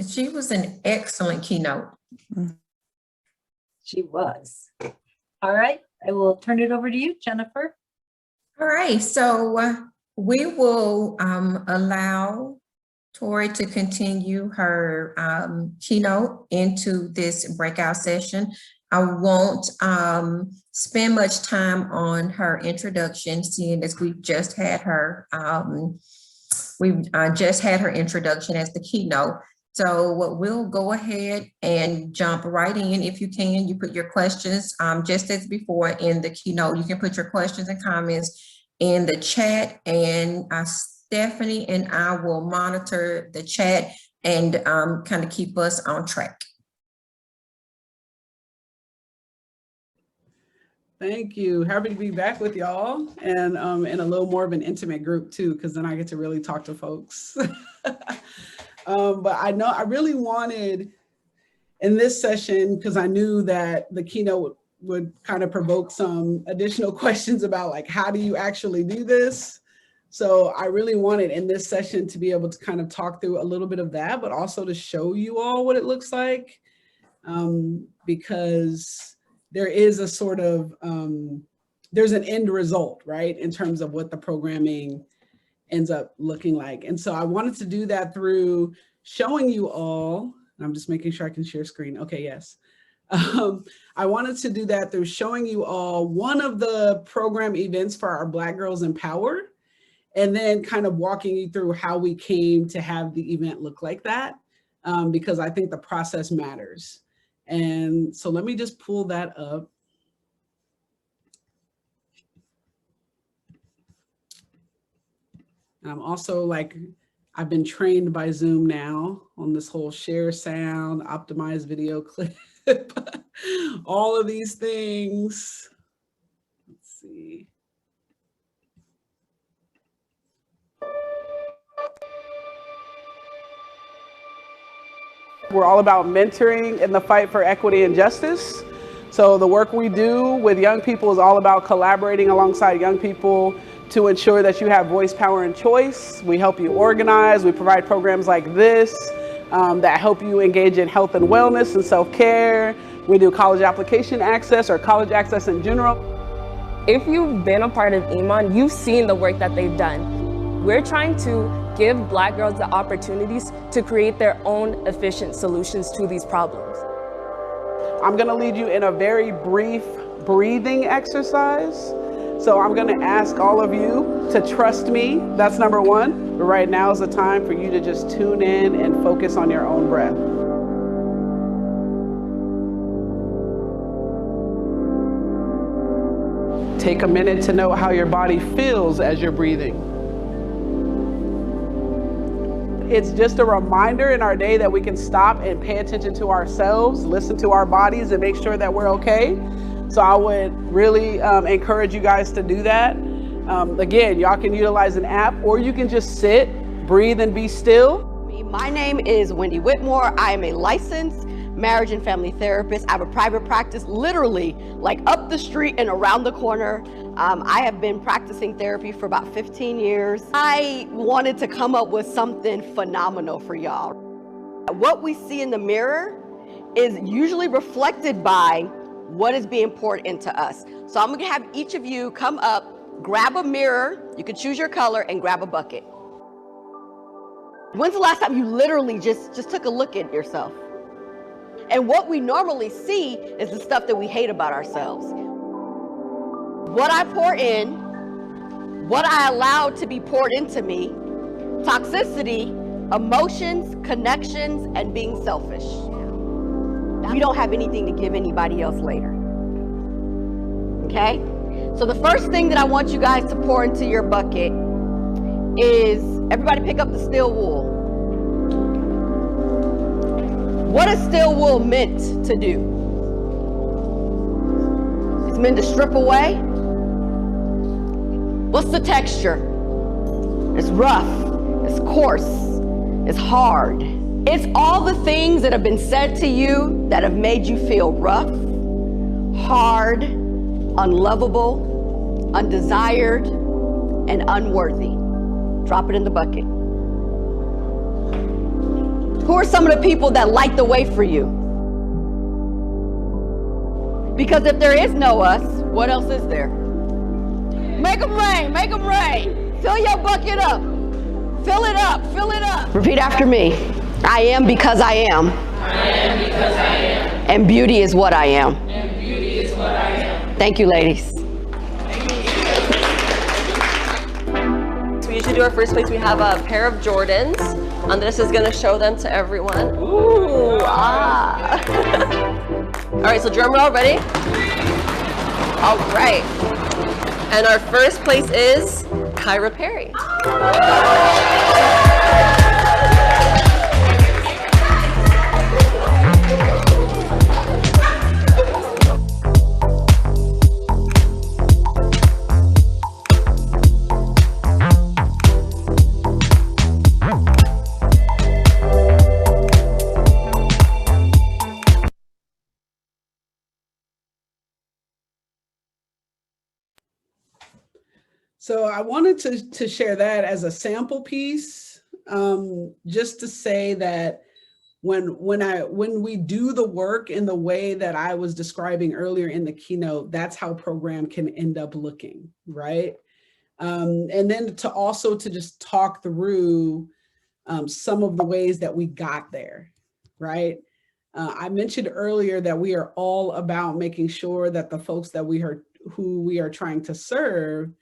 She was an excellent keynote. She was. All right, I will turn it over to you, Jennifer. All right, so we will allow Tori to continue her keynote into this breakout session. I won't spend much time on her introduction, seeing as we've just had her introduction as the keynote. So we'll go ahead and jump right in. If you can, you put your questions, just as before in the keynote, you can put your questions and comments in the chat, and Stephanie and I will monitor the chat and kind of keep us on track. Thank you. Happy to be back with y'all, and in a little more of an intimate group too, because then I get to really talk to folks. But I know I really wanted in this session, because I knew that the keynote would kind of provoke some additional questions about like, how do you actually do this? So I really wanted in this session to be able to kind of talk through a little bit of that, but also to show you all what it looks like, because there is a sort of, there's an end result, right? In terms of what the programming ends up looking like. And so I wanted to do that through showing you all, and I'm just making sure I can share screen. Okay, yes. I wanted to do that through showing you all one of the program events for our Black Girls in Power, and then kind of walking you through how we came to have the event look like that, because I think the process matters. And so let me just pull that up. I'm also like, I've been trained by Zoom now on this whole share sound, optimize video clip, all of these things. Let's see. We're all about mentoring in the fight for equity and justice. So the work we do with young people is all about collaborating alongside young people to ensure that you have voice, power, and choice. We help you organize. We provide programs like this that help you engage in health and wellness and self-care. We do college application access or college access in general. If you've been a part of Iman, you've seen the work that they've done. We're trying to give Black girls the opportunities to create their own efficient solutions to these problems. I'm gonna lead you in a very brief breathing exercise. So I'm gonna ask all of you to trust me. That's number one. But right now is the time for you to just tune in and focus on your own breath. Take a minute to note how your body feels as you're breathing. It's just a reminder in our day that we can stop and pay attention to ourselves, listen to our bodies, and make sure that we're okay. So I would really encourage you guys to do that. Again, y'all can utilize an app, or you can just sit, breathe, and be still. My name is Wendy Whitmore. I am a licensed marriage and family therapist. I have a private practice literally like up the street and around the corner. I have been practicing therapy for about 15 years. I wanted to come up with something phenomenal for y'all. What we see in the mirror is usually reflected by what is being poured into us. So I'm gonna have each of you come up, grab a mirror, you can choose your color, and grab a bucket. When's the last time you literally just took a look at yourself? And what we normally see is the stuff that we hate about ourselves. What I pour in, what I allow to be poured into me, toxicity, emotions, connections, and being selfish. We don't have anything to give anybody else later. Okay? So the first thing that I want you guys to pour into your bucket is, everybody pick up the steel wool. What is steel wool meant to do? It's meant to strip away. What's the texture? It's rough, it's coarse, it's hard. It's all the things that have been said to you that have made you feel rough, hard, unlovable, undesired, and unworthy. Drop it in the bucket. Who are some of the people that light the way for you? Because if there is no us, what else is there? Make them rain, make them rain. Fill your bucket up. Fill it up, fill it up. Repeat after me. I am because I am. I am because I am. And beauty is what I am. And beauty is what I am. Thank you, ladies. So we usually do our first place. We have a pair of Jordans. Andres is gonna show them to everyone. Ooh, ah. All right, so drum roll, ready? All right. And our first place is Kyra Perry. So I wanted to share that as a sample piece, just to say that when we do the work in the way that I was describing earlier in the keynote, that's how program can end up looking, right? And then to just talk through some of the ways that we got there, right? I mentioned earlier that we are all about making sure that the folks that who we are trying to serve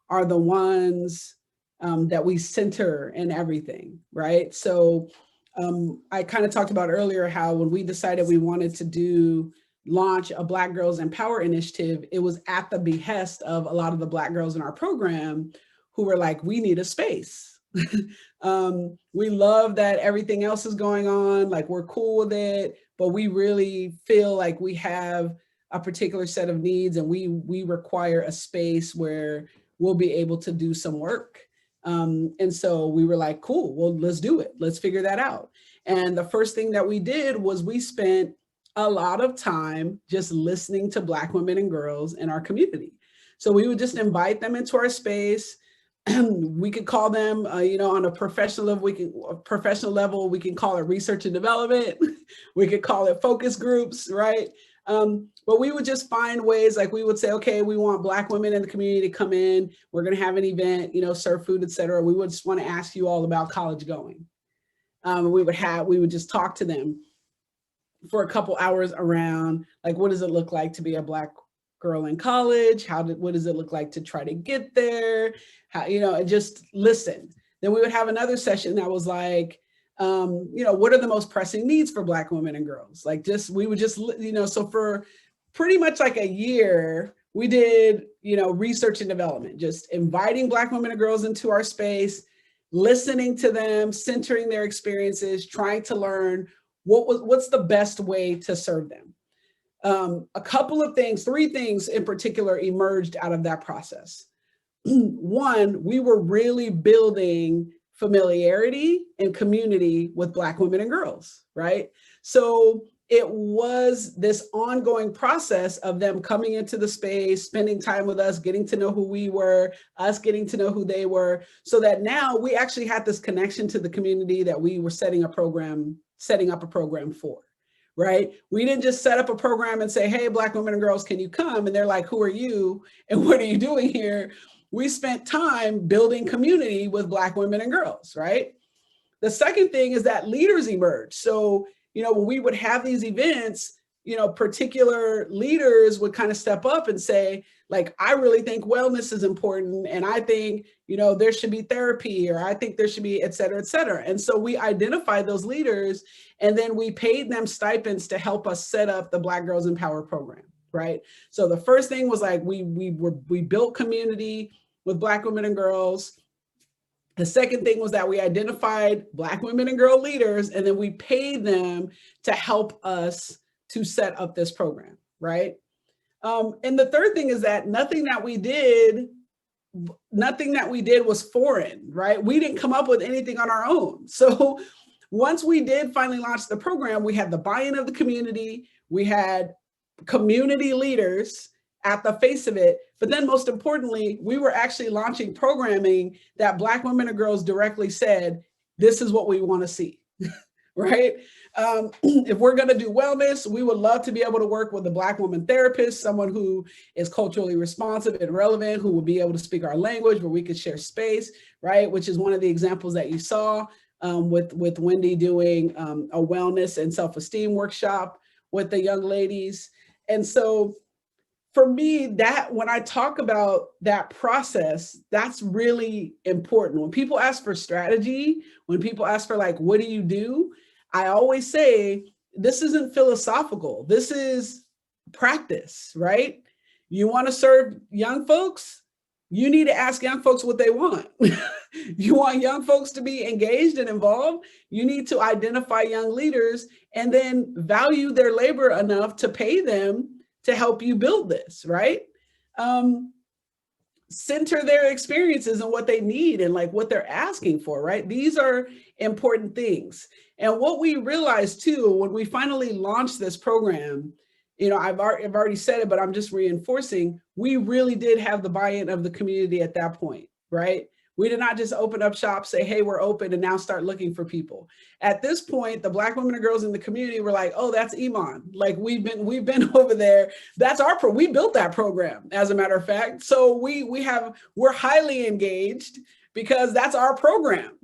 are the ones that we center in everything, right? So I kind of talked about earlier how when we decided we wanted to launch a Black Girls Empower initiative, it was at the behest of a lot of the Black girls in our program who were like, we need a space. We love that everything else is going on, like we're cool with it, but we really feel like we have a particular set of needs and we require a space where we'll be able to do some work. And so we were like, cool, well, let's do it. Let's figure that out. And the first thing that we did was we spent a lot of time just listening to Black women and girls in our community. So we would just invite them into our space. We could call them, on a professional level, we can call it research and development. We could call it focus groups, right? But we would just find ways, like we would say, okay, we want Black women in the community to come in. We're going to have an event, serve food, et cetera. We would just want to ask you all about college going. We would just talk to them for a couple hours around, like, what does it look like to be a Black girl in college? What does it look like to try to get there? How, and just listen. Then we would have another session that was like, what are the most pressing needs for Black women and girls? Like so for pretty much like a year, we did, research and development, just inviting Black women and girls into our space, listening to them, centering their experiences, trying to learn what's the best way to serve them. A couple of things, 3 things in particular emerged out of that process. One, we were really building familiarity and community with Black women and girls, right? So it was this ongoing process of them coming into the space, spending time with us, getting to know who we were, us getting to know who they were, so that now we actually had this connection to the community that we were setting up a program for, right? We didn't just set up a program and say, hey, Black women and girls, can you come? And they're like, who are you? And what are you doing here? We spent time building community with Black women and girls, right? The second thing is that leaders emerge. So, when we would have these events, particular leaders would kind of step up and say, like, I really think wellness is important. And I think, there should be therapy, or I think there should be, et cetera, et cetera. And so we identified those leaders, and then we paid them stipends to help us set up the Black Girls Empower program, right? So the first thing was like, we built community with Black women and girls. The second thing was that we identified Black women and girl leaders, and then we paid them to help us to set up this program, right? And the third thing is that nothing that we did was foreign, right? We didn't come up with anything on our own. So once we did finally launch the program, we had the buy-in of the community, we had community leaders at the face of it. But then most importantly, we were actually launching programming that Black women and girls directly said, this is what we want to see, right? If we're going to do wellness, we would love to be able to work with a Black woman therapist, someone who is culturally responsive and relevant, who will be able to speak our language, where we could share space, right? Which is one of the examples that you saw with Wendy doing a wellness and self-esteem workshop with the young ladies. And so for me, that when I talk about that process, that's really important. When people ask for strategy, when people ask for like, what do you do? I always say, this isn't philosophical. This is practice, right? You want to serve young folks? You need to ask young folks what they want. You want young folks to be engaged and involved? You need to identify young leaders and then value their labor enough to pay them to help you build this, right? Center their experiences and what they need and like what they're asking for, right? These are important things. And what we realized too, when we finally launched this program, you know, I've already said it, but I'm just reinforcing, we really did have the buy-in of the community at that point, right? We did not just open up shop, say, hey, we're open, and now start looking for people. At this point, the Black women and girls in the community were like, oh, that's Iman. Like we've been over there. That's we built that program, as a matter of fact. So we're highly engaged because that's our program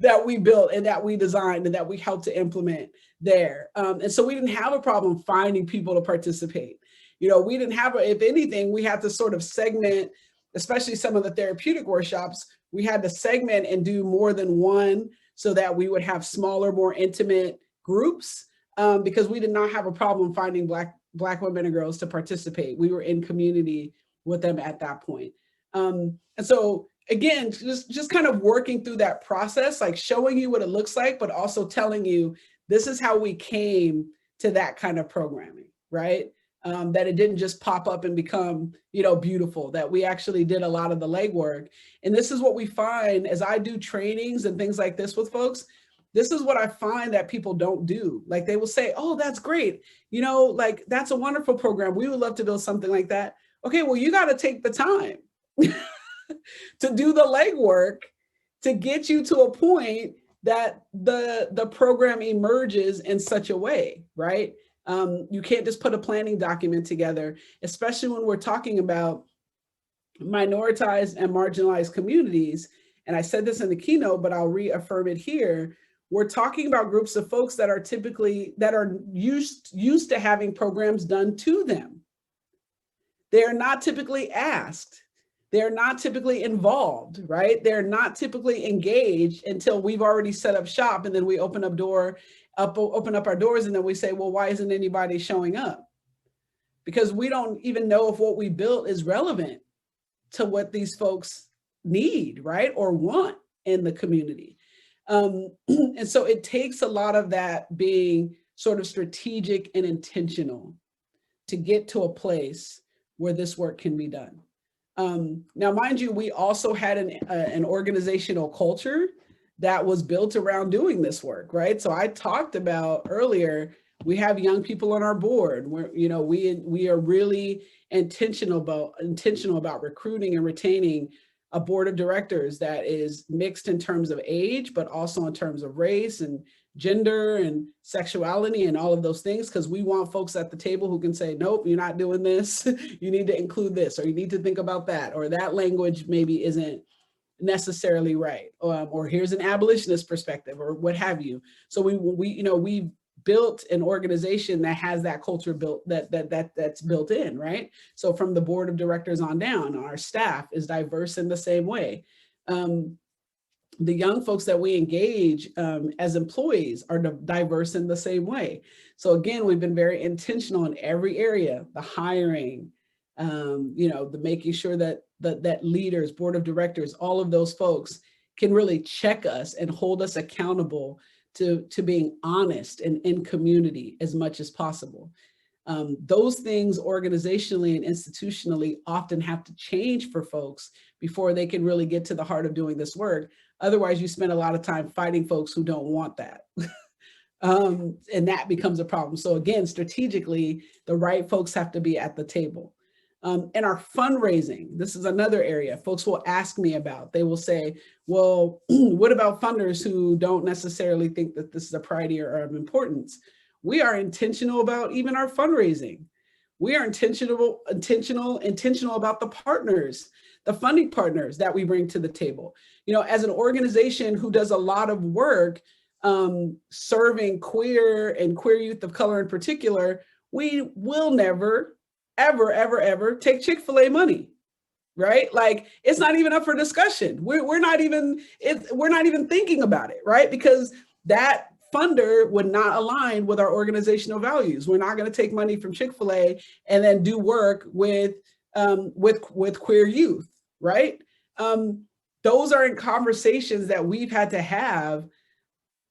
that we built and that we designed and that we helped to implement there. And so we didn't have a problem finding people to participate. You know, we didn't have, if anything, we had to sort of segment, especially some of the therapeutic workshops, we had to segment and do more than one so that we would have smaller, more intimate groups because we did not have a problem finding Black women and girls to participate. We were in community with them at that point. And so again, just kind of working through that process, like showing you what it looks like, but also telling you, this is how we came to that kind of programming, right? That it didn't just pop up and become, you know, beautiful, that we actually did a lot of the legwork. And this is what we find as I do trainings and things like this with folks. This is what I find that people don't do. Like they will say, oh, that's great. You know, like that's a wonderful program. We would love to build something like that. Okay, well, you got to take the time to do the legwork to get you to a point that the program emerges in such a way, right? You can't just put a planning document together, especially when we're talking about minoritized and marginalized communities. And I said this in the keynote, but I'll reaffirm it here. We're talking about groups of folks that are used to having programs done to them. They're not typically asked. They're not typically involved, right? They're not typically engaged until we've already set up shop, and then we open up our doors, and then we say, well, why isn't anybody showing up? Because we don't even know if what we built is relevant to what these folks need, right? Or want in the community. And so it takes a lot of that being sort of strategic and intentional to get to a place where this work can be done. Now, mind you, we also had an organizational culture that was built around doing this work, right? So I talked about earlier, we have young people on our board where, you know, we are really intentional about recruiting and retaining a board of directors that is mixed in terms of age, but also in terms of race and gender and sexuality and all of those things, because we want folks at the table who can say, nope, you're not doing this. You need to include this, or you need to think about that, or that language maybe isn't necessarily right, or here's an abolitionist perspective, or what have you. So we built an organization that has that culture built, that's built in, right? So from the board of directors on down, our staff is diverse in the same way. The young folks that we engage as employees are diverse in the same way. So again, we've been very intentional in every area, the hiring, the making sure that leaders, board of directors, all of those folks can really check us and hold us accountable to being honest and in community as much as possible. Those things organizationally and institutionally often have to change for folks before they can really get to the heart of doing this work. Otherwise, you spend a lot of time fighting folks who don't want that. And that becomes a problem. So again, strategically, the right folks have to be at the table. In our fundraising, this is another area folks will ask me about. They will say, well, what about funders who don't necessarily think that this is a priority or of importance? We are intentional about even our fundraising. We are intentional about the partners, the funding partners that we bring to the table. You know, as an organization who does a lot of work serving queer and queer youth of color in particular, we will never, ever take Chick-fil-A money, right? Like, it's not even up for discussion. We're not even thinking about it, right? Because that funder would not align with our organizational values. We're not going to take money from Chick-fil-A and then do work with queer youth, right? Those are in conversations that we've had to have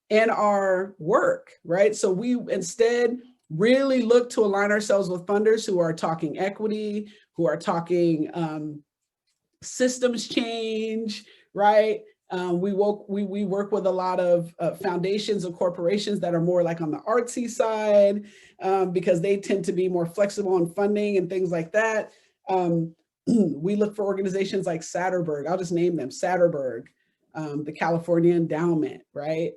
in our work, right? So we instead really look to align ourselves with funders who are talking equity, who are talking systems change, right? We work with a lot of foundations and corporations that are more like on the artsy side because they tend to be more flexible in funding and things like that. We look for organizations like Satterberg, I'll just name them, Satterberg, the California Endowment, right?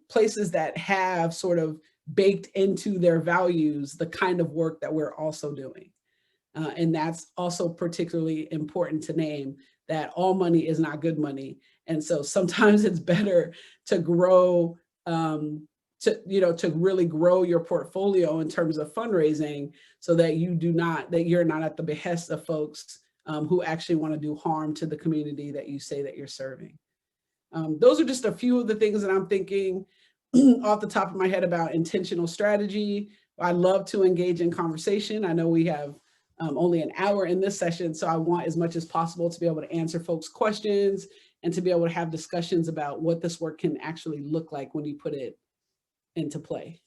Places that have sort of baked into their values the kind of work that we're also doing. And that's also particularly important to name, that all money is not good money. And so sometimes it's better to grow, to really grow your portfolio in terms of fundraising so that you're not at the behest of folks who actually want to do harm to the community that you say that you're serving. Those are just a few of the things that I'm thinking off the top of my head about intentional strategy. I love to engage in conversation. I know we have only an hour in this session, so I want as much as possible to be able to answer folks' questions and to be able to have discussions about what this work can actually look like when you put it into play.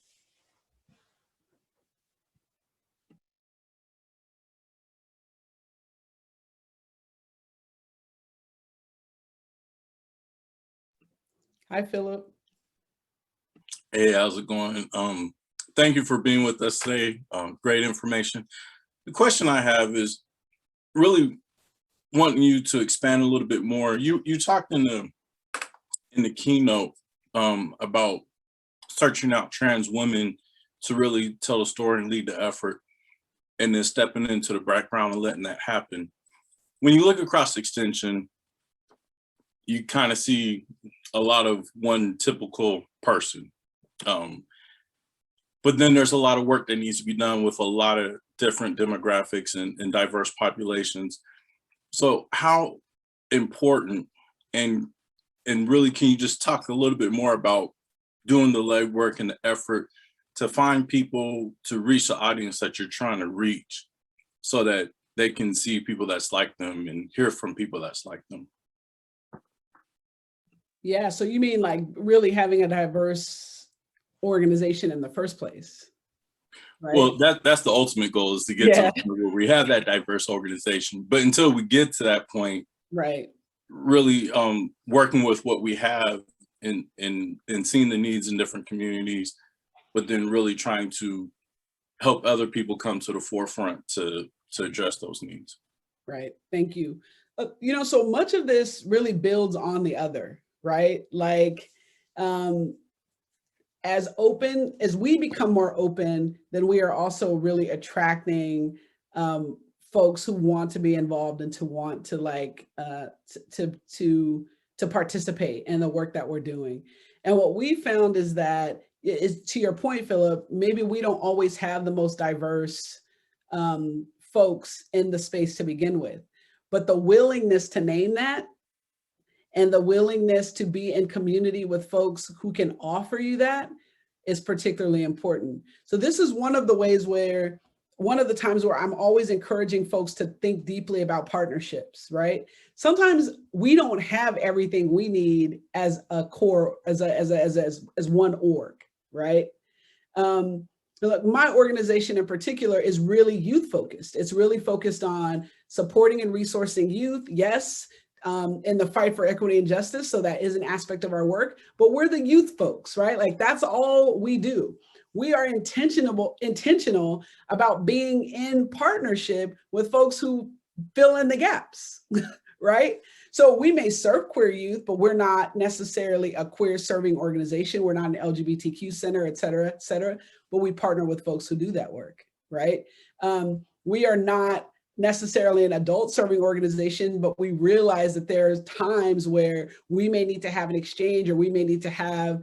Hi, Philip. Hey, how's it going? Thank you for being with us today. Great information. The question I have is really wanting you to expand a little bit more. You talked in the keynote about searching out trans women to really tell a story and lead the effort, and then stepping into the background and letting that happen. When you look across Extension, you kind of see a lot of one typical person. But then there's a lot of work that needs to be done with a lot of different demographics and diverse populations. So how important, and really, can you just talk a little bit more about doing the legwork and the effort to find people to reach the audience that you're trying to reach so that they can see people that's like them and hear from people that's like them? Yeah, so you mean like really having a diverse organization in the first place, right? Well, that's the ultimate goal, is to get to the point where we have that diverse organization. But until we get to that point, right, really working with what we have and seeing the needs in different communities, but then really trying to help other people come to the forefront to address those needs. Right, thank you. You know, so much of this really builds on the other, right? Like, as we become more open, then we are also really attracting folks who want to be involved and to want to like to participate in the work that we're doing. And what we found is that, to your point, Philip, maybe we don't always have the most diverse folks in the space to begin with, but the willingness to name that and the willingness to be in community with folks who can offer you that is particularly important. So this is one of the times where I'm always encouraging folks to think deeply about partnerships, right? Sometimes we don't have everything we need as a core, as one org, right? Look, my organization in particular is really youth focused. It's really focused on supporting and resourcing youth. Yes, in the fight for equity and justice. So that is an aspect of our work, but we're the youth folks, right? Like that's all we do. We are intentional about being in partnership with folks who fill in the gaps, right? So we may serve queer youth, but we're not necessarily a queer serving organization. We're not an LGBTQ center, et cetera, but we partner with folks who do that work, right? We are not necessarily an adult serving organization, but we realize that there's times where we may need to have an exchange, or we may need to have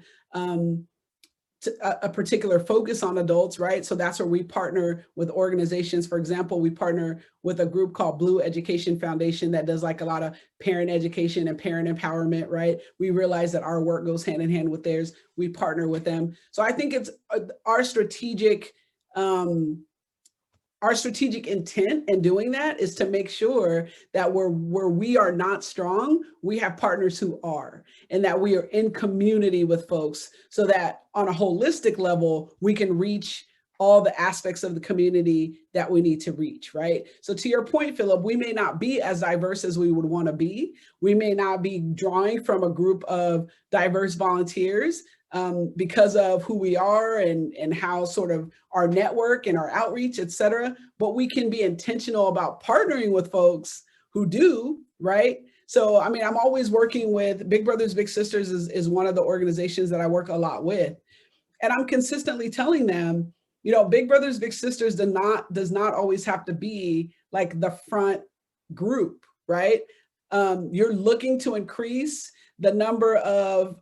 a particular focus on adults, right? So that's where we partner with organizations. For example, we partner with a group called Blue Education Foundation that does like a lot of parent education and parent empowerment, right? We realize that our work goes hand in hand with theirs. We partner with them. So I think it's our strategic intent in doing that is to make sure that where we are not strong, we have partners who are, and that we are in community with folks so that on a holistic level, we can reach all the aspects of the community that we need to reach, right? So to your point, Philip, we may not be as diverse as we would want to be. We may not be drawing from a group of diverse volunteers because of who we are and how sort of our network and our outreach, et cetera, but we can be intentional about partnering with folks who do, right? So, I mean, I'm always working with Big Brothers Big Sisters is one of the organizations that I work a lot with. And I'm consistently telling them, you know, Big Brothers Big Sisters does not always have to be like the front group, right? You're looking to increase the number of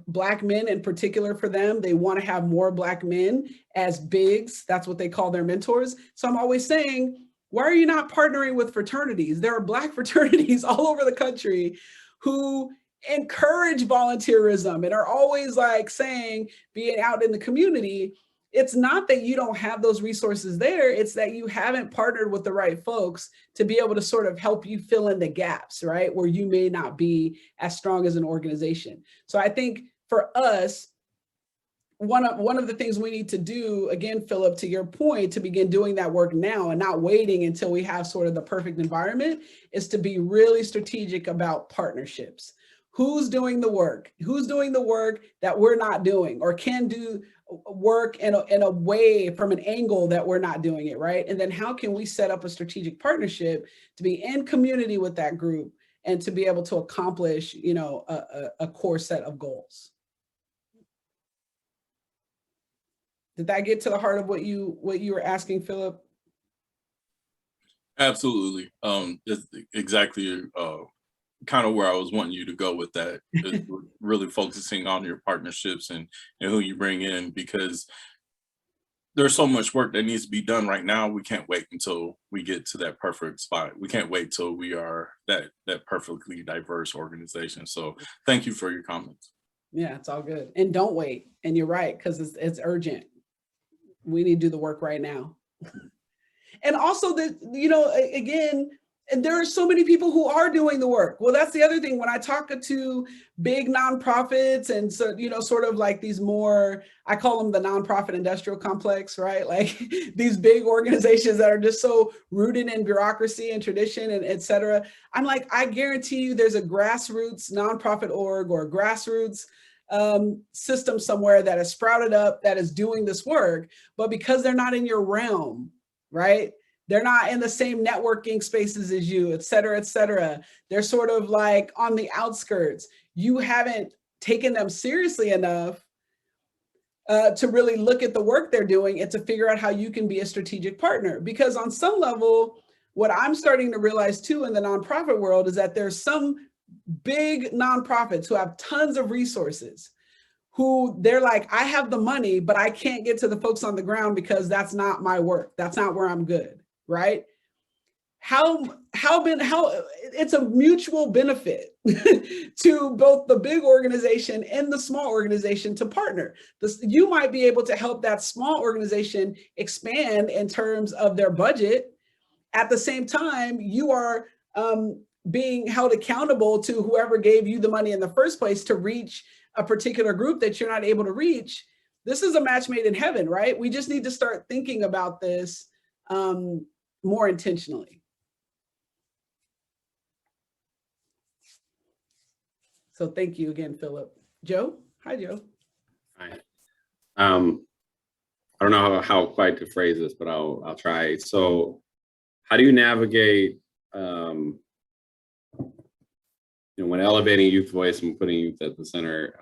Black men in particular for them. They want to have more Black men as bigs. That's what they call their mentors. So I'm always saying, why are you not partnering with fraternities? There are Black fraternities all over the country who encourage volunteerism and are always like saying, being out in the community. It's not that you don't have those resources there, it's that you haven't partnered with the right folks to be able to sort of help you fill in the gaps, right? Where you may not be as strong as an organization. So I think for us, one of the things we need to do, again, Philip, to your point, to begin doing that work now and not waiting until we have sort of the perfect environment, is to be really strategic about partnerships. Who's doing the work? Who's doing the work that we're not doing, or can do work in a way from an angle that we're not doing it, right? And then how can we set up a strategic partnership to be in community with that group and to be able to accomplish, you know, a core set of goals? Did that get to the heart of what you were asking, Philip? Absolutely. That's exactly kind of where I was wanting you to go with that. Really focusing on your partnerships and who you bring in, because there's so much work that needs to be done right now. We can't wait until we get to that perfect spot. We can't wait till we are that perfectly diverse organization. So thank you for your comments. Yeah, it's all good. And don't wait. And you're right, because it's urgent. We need to do the work right now. And also that, you know, again, and there are so many people who are doing the work. Well, that's the other thing. When I talk to big nonprofits and so, you know, sort of like these more, I call them the nonprofit industrial complex, right? Like these big organizations that are just so rooted in bureaucracy and tradition and et cetera. I'm like, I guarantee you there's a grassroots nonprofit org or a grassroots system somewhere that has sprouted up that is doing this work, but because they're not in your realm, right? They're not in the same networking spaces as you, et cetera, et cetera. They're sort of like on the outskirts. You haven't taken them seriously enough to really look at the work they're doing and to figure out how you can be a strategic partner. Because on some level, what I'm starting to realize too in the nonprofit world is that there's some big nonprofits who have tons of resources, who they're like, I have the money, but I can't get to the folks on the ground because that's not my work. That's not where I'm good. Right? How it's a mutual benefit to both the big organization and the small organization to partner. You might be able to help that small organization expand in terms of their budget. At the same time, you are being held accountable to whoever gave you the money in the first place to reach a particular group that you're not able to reach. This is a match made in heaven, right? We just need to start thinking about this more intentionally. So thank you again, Philip. Joe? Hi, Joe. Hi. I don't know how quite to phrase this, but I'll try. So how do you navigate, when elevating youth voice and putting youth at the center,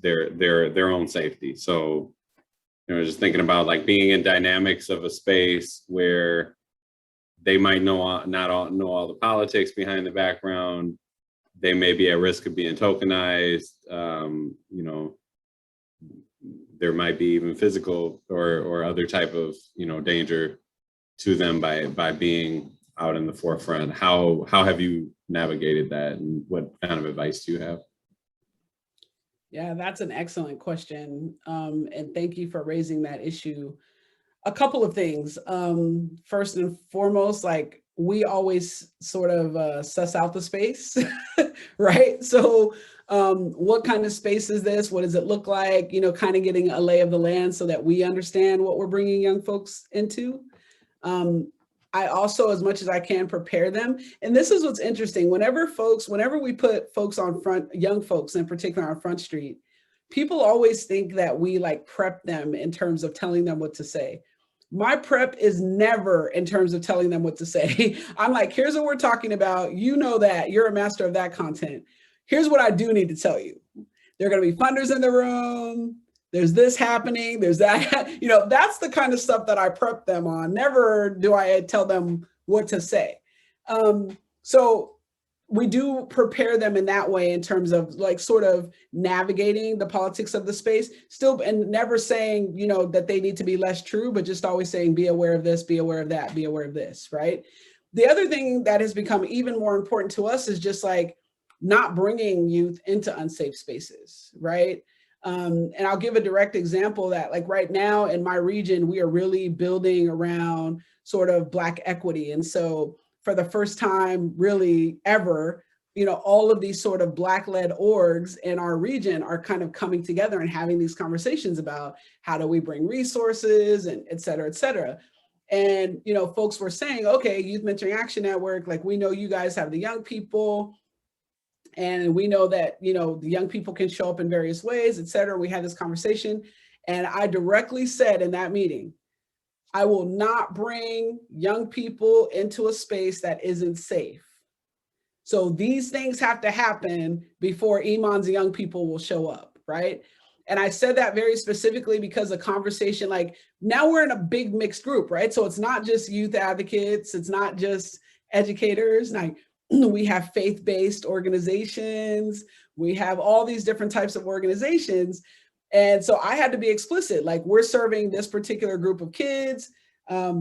their own safety? So, just thinking about like being in dynamics of a space where they might not know all the politics behind the background. They may be at risk of being tokenized. There might be even physical or other type of danger to them by being out in the forefront. How have you navigated that, and what kind of advice do you have? Yeah, that's an excellent question. And thank you for raising that issue. A couple of things. First and foremost, like we always sort of suss out the space, right? So what kind of space is this? What does it look like? Kind of getting a lay of the land so that we understand what we're bringing young folks into. I also, as much as I can, prepare them. And this is what's interesting. Whenever we put folks on front, young folks in particular on Front Street, people always think that we like prep them in terms of telling them what to say. My prep is never in terms of telling them what to say. I'm like, here's what we're talking about. You know that, you're a master of that content. Here's what I do need to tell you. There are going to be funders in the room. There's this happening, there's that, that's the kind of stuff that I prep them on. Never do I tell them what to say. So we do prepare them in that way in terms of like sort of navigating the politics of the space still, and never saying, that they need to be less true, but just always saying, be aware of this, be aware of that, be aware of this, right? The other thing that has become even more important to us is just like not bringing youth into unsafe spaces, right? And I'll give a direct example that like right now in my region, we are really building around sort of Black equity. And so for the first time really ever, all of these sort of Black-led orgs in our region are kind of coming together and having these conversations about how do we bring resources and et cetera, et cetera. And, folks were saying, okay, Youth Mentoring Action Network, like we know you guys have the young people, and we know that, the young people can show up in various ways, et cetera. We had this conversation, and I directly said in that meeting, I will not bring young people into a space that isn't safe. So these things have to happen before Iman's young people will show up, right? And I said that very specifically because the conversation, like now we're in a big mixed group, right? So it's not just youth advocates, it's not just educators, like we have faith-based organizations, we have all these different types of organizations. And so I had to be explicit, like we're serving this particular group of kids.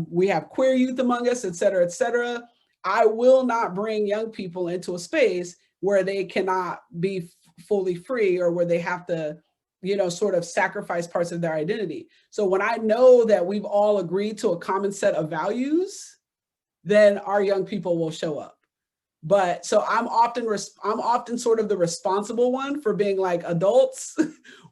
We have queer youth among us, et cetera, et cetera. I will not bring young people into a space where they cannot be fully free or where they have to, sort of sacrifice parts of their identity. So when I know that we've all agreed to a common set of values, then our young people will show up. But so I'm often sort of the responsible one for being like, adults,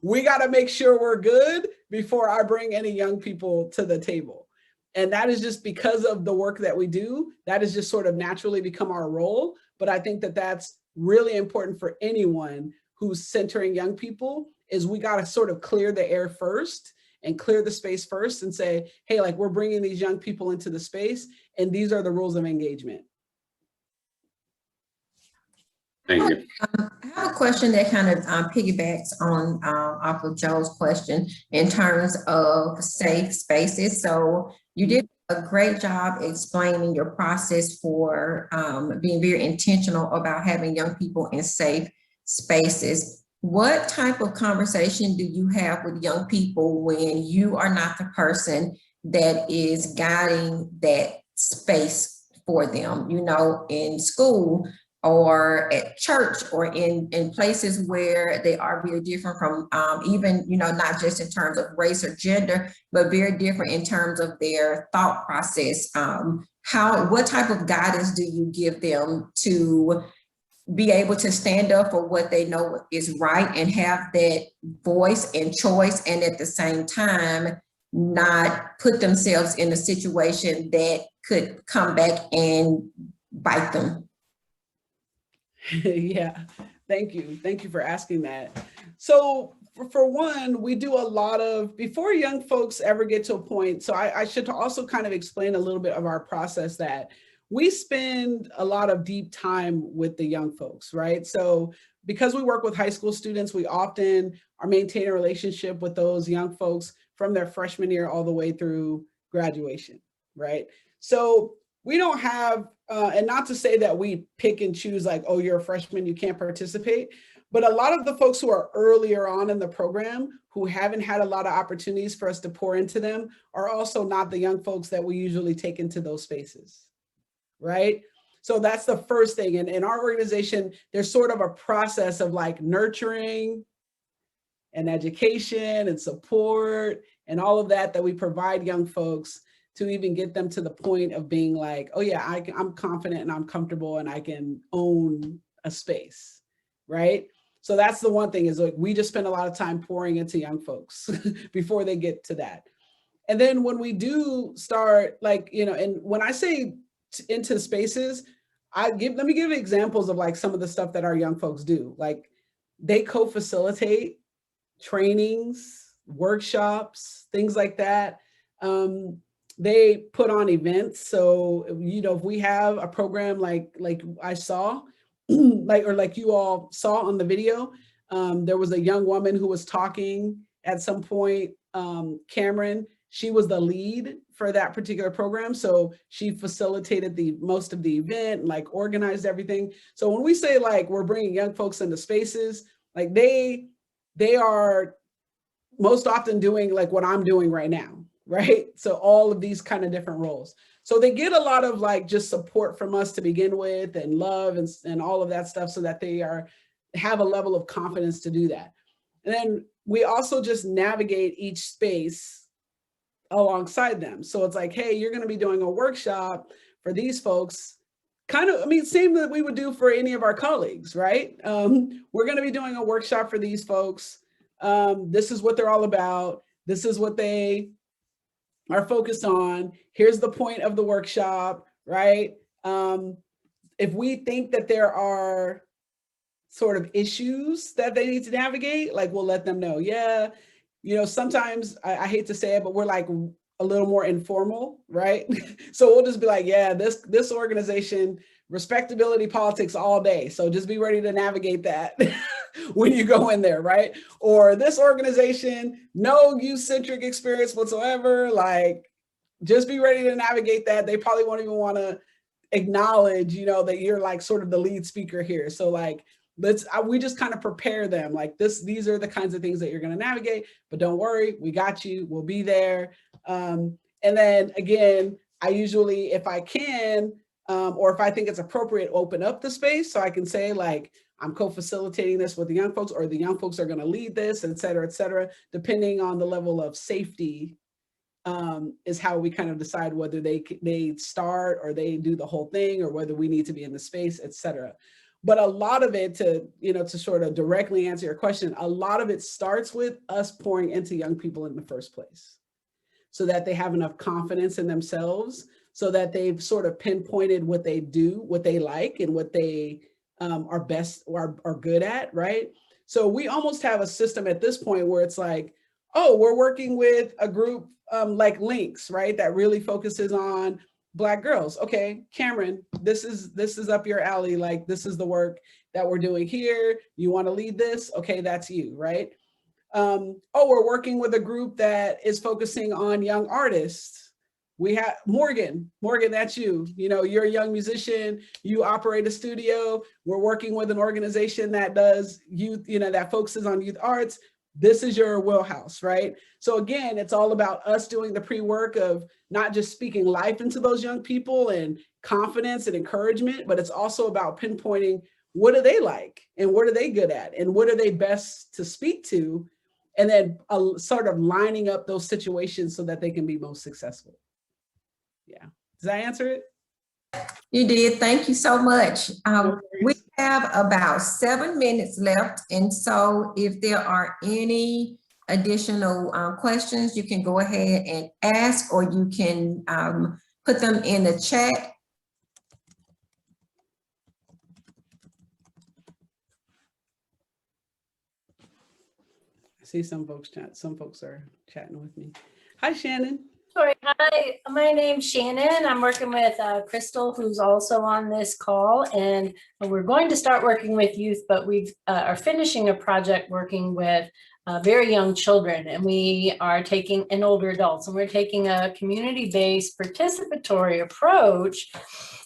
we got to make sure we're good before I bring any young people to the table. And that is just because of the work that we do. That has just sort of naturally become our role. But I think that that's really important for anyone who's centering young people, is we got to sort of clear the air first and clear the space first and say, hey, like we're bringing these young people into the space and these are the rules of engagement. Thank you. I have a question that kind of piggybacks on off of Joe's question in terms of safe spaces. So you did a great job explaining your process for being very intentional about having young people in safe spaces. What type of conversation do you have with young people when you are not the person that is guiding that space for them, in school, or at church, or in places where they are very different from even, not just in terms of race or gender, but very different in terms of their thought process. What type of guidance do you give them to be able to stand up for what they know is right and have that voice and choice, and at the same time, not put themselves in a situation that could come back and bite them? Yeah, Thank you. Thank you for asking that. So for one, we do a lot of, before young folks ever get to a point, so I should also kind of explain a little bit of our process, that we spend a lot of deep time with the young folks, right? So because we work with high school students, we often are maintaining a relationship with those young folks from their freshman year all the way through graduation, right? So we don't have, and not to say that we pick and choose like, oh, you're a freshman, you can't participate. But a lot of the folks who are earlier on in the program, who haven't had a lot of opportunities for us to pour into them, are also not the young folks that we usually take into those spaces, right? So that's the first thing. And in our organization, there's sort of a process of like nurturing and education and support and all of that we provide young folks to even get them to the point of being like, oh yeah, I'm confident and I'm comfortable and I can own a space, right? So that's the one thing, is like, we just spend a lot of time pouring into young folks before they get to that. And then when we do start, like, you know, and when I say into spaces, let me give examples of like some of the stuff that our young folks do. Like, they co-facilitate trainings, workshops, things like that. They put on events. So, you know, if we have a program like I saw, like you all saw on the video, there was a young woman who was talking at some point, Cameron, she was the lead for that particular program. So she facilitated most of the event and like organized everything. So when we say like we're bringing young folks into spaces, like they are most often doing like what I'm doing right now, right? So all of these kind of different roles. So they get a lot of like just support from us to begin with, and love and all of that stuff, so that they have a level of confidence to do that. And then we also just navigate each space alongside them. So it's like, hey, you're going to be doing a workshop for these folks, kind of, I mean, same that we would do for any of our colleagues, right? We're going to be doing a workshop for these folks. This is what they're all about. This is what they are focused on. Here's the point of the workshop, right? If we think that there are sort of issues that they need to navigate, like, we'll let them know. Yeah, you know, sometimes I hate to say it, but we're like a little more informal, right? So we'll just be like, yeah, this organization, respectability politics all day. So just be ready to navigate that when you go in there, right? Or this organization, no youth-centric experience whatsoever. Like, just be ready to navigate that. They probably won't even want to acknowledge, you know, that you're like sort of the lead speaker here. So like, we just kind of prepare them like these are the kinds of things that you're going to navigate, but don't worry, we got you, we'll be there. And then again, I usually, if I can, or if I think it's appropriate, open up the space so I can say like, I'm co-facilitating this with the young folks, or the young folks are going to lead this, et cetera, depending on the level of safety, is how we kind of decide whether they start or they do the whole thing, or whether we need to be in the space, et cetera. But a lot of it, to sort of directly answer your question, a lot of it starts with us pouring into young people in the first place, so that they have enough confidence in themselves, so that they've sort of pinpointed what they do, what they like, and what they are best or are good at, right? So we almost have a system at this point where it's like, oh, we're working with a group like Links, right? That really focuses on Black girls. Okay, Cameron, this is up your alley. Like, this is the work that we're doing here. You want to lead this? Okay, that's you, right? Oh, we're working with a group that is focusing on young artists. We have Morgan, that's you. You know, you're a young musician, you operate a studio. We're working with an organization that does youth, you know, that focuses on youth arts. This is your wheelhouse, right? So again, it's all about us doing the pre-work of not just speaking life into those young people and confidence and encouragement, but it's also about pinpointing what do they like and what are they good at and what are they best to speak to, and then sort of lining up those situations so that they can be most successful. Yeah, does that answer it? You did. Thank you so much. We have about 7 minutes left. And so if there are any additional questions, you can go ahead and ask, or you can put them in the chat. see some folks are chatting with me. Hi, Shannon. Sorry, hi, my name's Shannon. I'm working with Crystal, who's also on this call, and we're going to start working with youth, but we are finishing a project working with very young children, and we are taking and older adults, and we're taking a community-based participatory approach.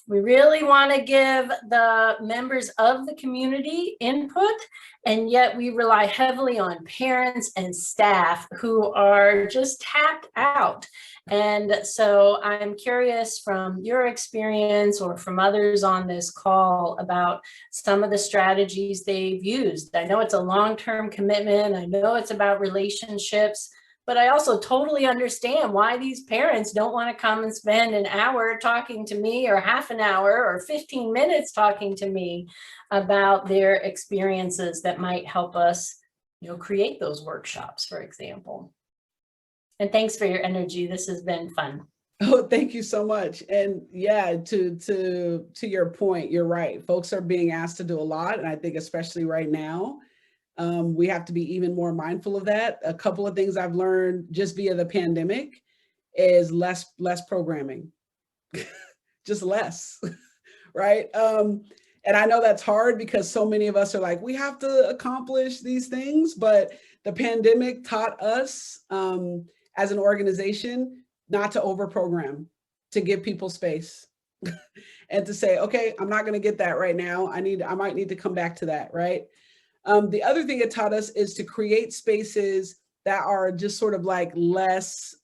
We really want to give the members of the community input, and yet we rely heavily on parents and staff who are just tapped out. And so I'm curious from your experience or from others on this call about some of the strategies they've used. I know it's a long-term commitment. I know it's about relationships, but I also totally understand why these parents don't want to come and spend an hour talking to me, or half an hour, or 15 minutes talking to me about their experiences that might help us, create those workshops, for example. And thanks for your energy. This has been fun. Oh, thank you so much. And yeah, to your point, you're right. Folks are being asked to do a lot. And I think especially right now, we have to be even more mindful of that. A couple of things I've learned just via the pandemic is less programming, just less, right? And I know that's hard because so many of us are like, we have to accomplish these things, but the pandemic taught us as an organization not to overprogram, to give people space and to say, okay, I'm not going to get that right now. I might need to come back to that, right? The other thing it taught us is to create spaces that are just sort of like less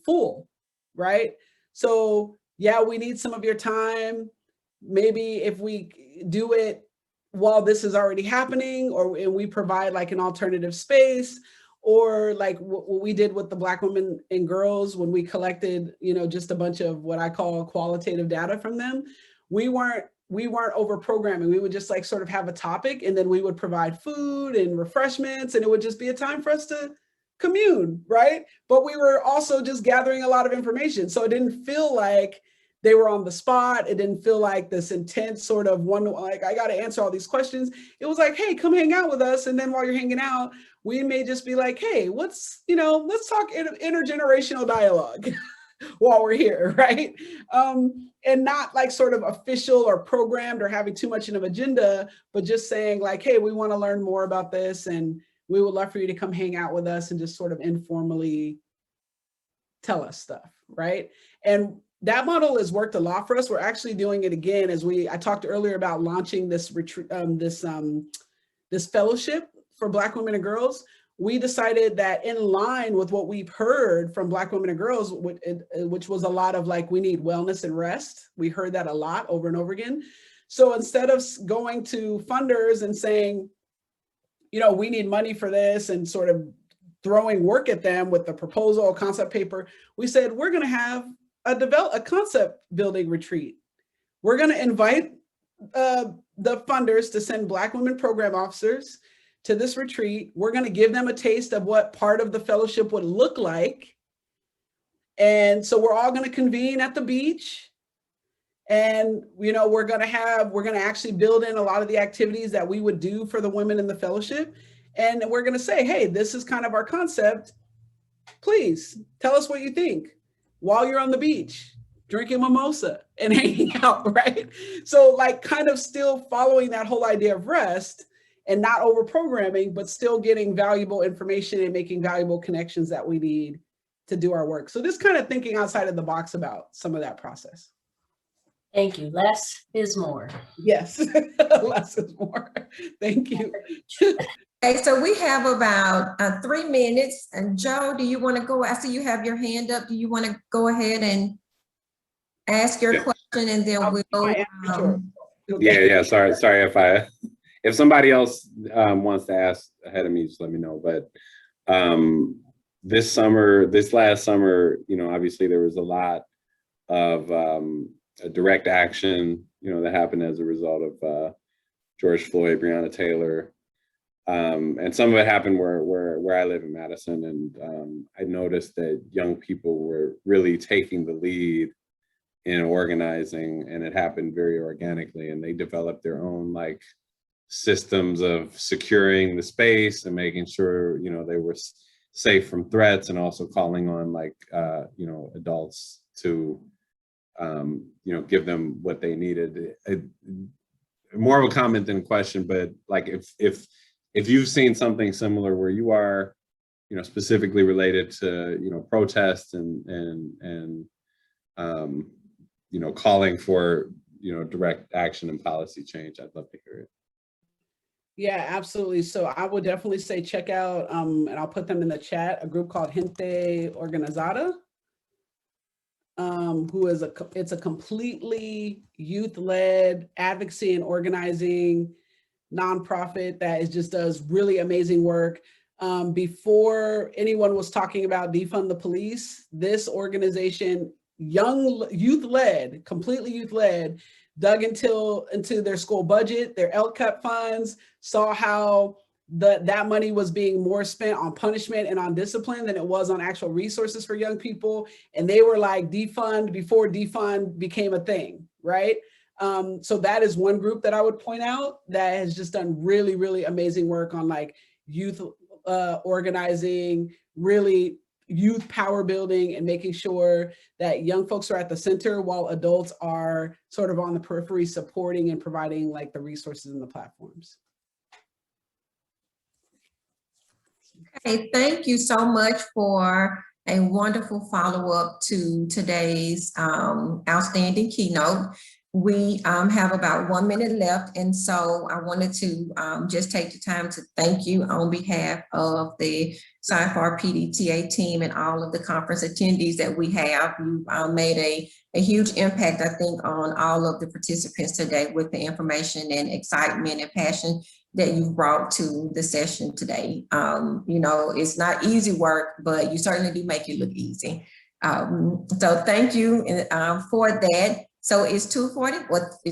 full, right? So yeah, we need some of your time. Maybe if we do it while this is already happening, and we provide like an alternative space, or like what we did with the Black women and girls when we collected, just a bunch of what I call qualitative data from them. We weren't over programming. We would just like sort of have a topic, and then we would provide food and refreshments, and it would just be a time for us to commune, right? But we were also just gathering a lot of information. So it didn't feel like they were on the spot. It didn't feel like this intense sort of like, I got to answer all these questions. It was like, hey, come hang out with us. And then while you're hanging out, we may just be like, hey, let's talk intergenerational dialogue while we're here, right? And not like sort of official or programmed or having too much of an agenda, but just saying like, hey, we want to learn more about this, and we would love for you to come hang out with us and just sort of informally tell us stuff, right? And that model has worked a lot for us. We're actually doing it again I talked earlier about launching this retreat, this fellowship for Black women and girls. We decided that in line with what we've heard from Black women and girls, which was a lot of like, we need wellness and rest. We heard that a lot over and over again. So instead of going to funders and saying, we need money for this, and sort of throwing work at them with the proposal or concept paper, we said, we're going to have a concept building retreat. We're going to invite the funders to send Black women program officers to this retreat. We're going to give them a taste of what part of the fellowship would look like. And so we're all going to convene at the beach, and we're going to actually build in a lot of the activities that we would do for the women in the fellowship. And we're going to say, hey, this is kind of our concept. Please tell us what you think while you're on the beach, drinking mimosa and hanging out, right? So like kind of still following that whole idea of rest and not over programming, but still getting valuable information and making valuable connections that we need to do our work. So just kind of thinking outside of the box about some of that process. Thank you. Less is more. Yes, less is more. Thank you. Okay, so we have about 3 minutes. And Joe, do you want to go? I see you have your hand up. Do you want to go ahead and ask your question, and then we'll. Yeah. Sorry if somebody else wants to ask ahead of me, just let me know. But this last summer, obviously there was a lot of direct action, that happened as a result of George Floyd, Breonna Taylor. And some of it happened where I live in Madison, and I noticed that young people were really taking the lead in organizing, and it happened very organically, and they developed their own like systems of securing the space and making sure, you know, they were safe from threats, and also calling on like, you know, adults to, you know, give them what they needed. More of a comment than a question, but like if you've seen something similar where you are, you know, specifically related to, you know, protests and you know, calling for, you know, direct action and policy change, I'd love to hear it. Yeah, absolutely. So I would definitely say check out, and I'll put them in the chat, a group called Gente Organizada, who is it's a completely youth-led advocacy and organizing nonprofit that just does really amazing work. Before anyone was talking about defund the police, this organization, youth-led, completely youth-led, dug into their school budget, their LCUP funds, saw how that money was being more spent on punishment and on discipline than it was on actual resources for young people. And they were like defund before defund became a thing, right? So that is one group that I would point out that has just done really, really amazing work on like youth organizing, really youth power building, and making sure that young folks are at the center while adults are sort of on the periphery supporting and providing like the resources and the platforms. Okay, thank you so much for a wonderful follow-up to today's outstanding keynote. We have about 1 minute left, and so I wanted to just take the time to thank you on behalf of the SciFar PDTA team and all of the conference attendees that we have. You made a huge impact, I think, on all of the participants today with the information and excitement and passion that you brought to the session today. You know, it's not easy work, but you certainly do make it look easy. So thank you for that. So it's 2:40. What is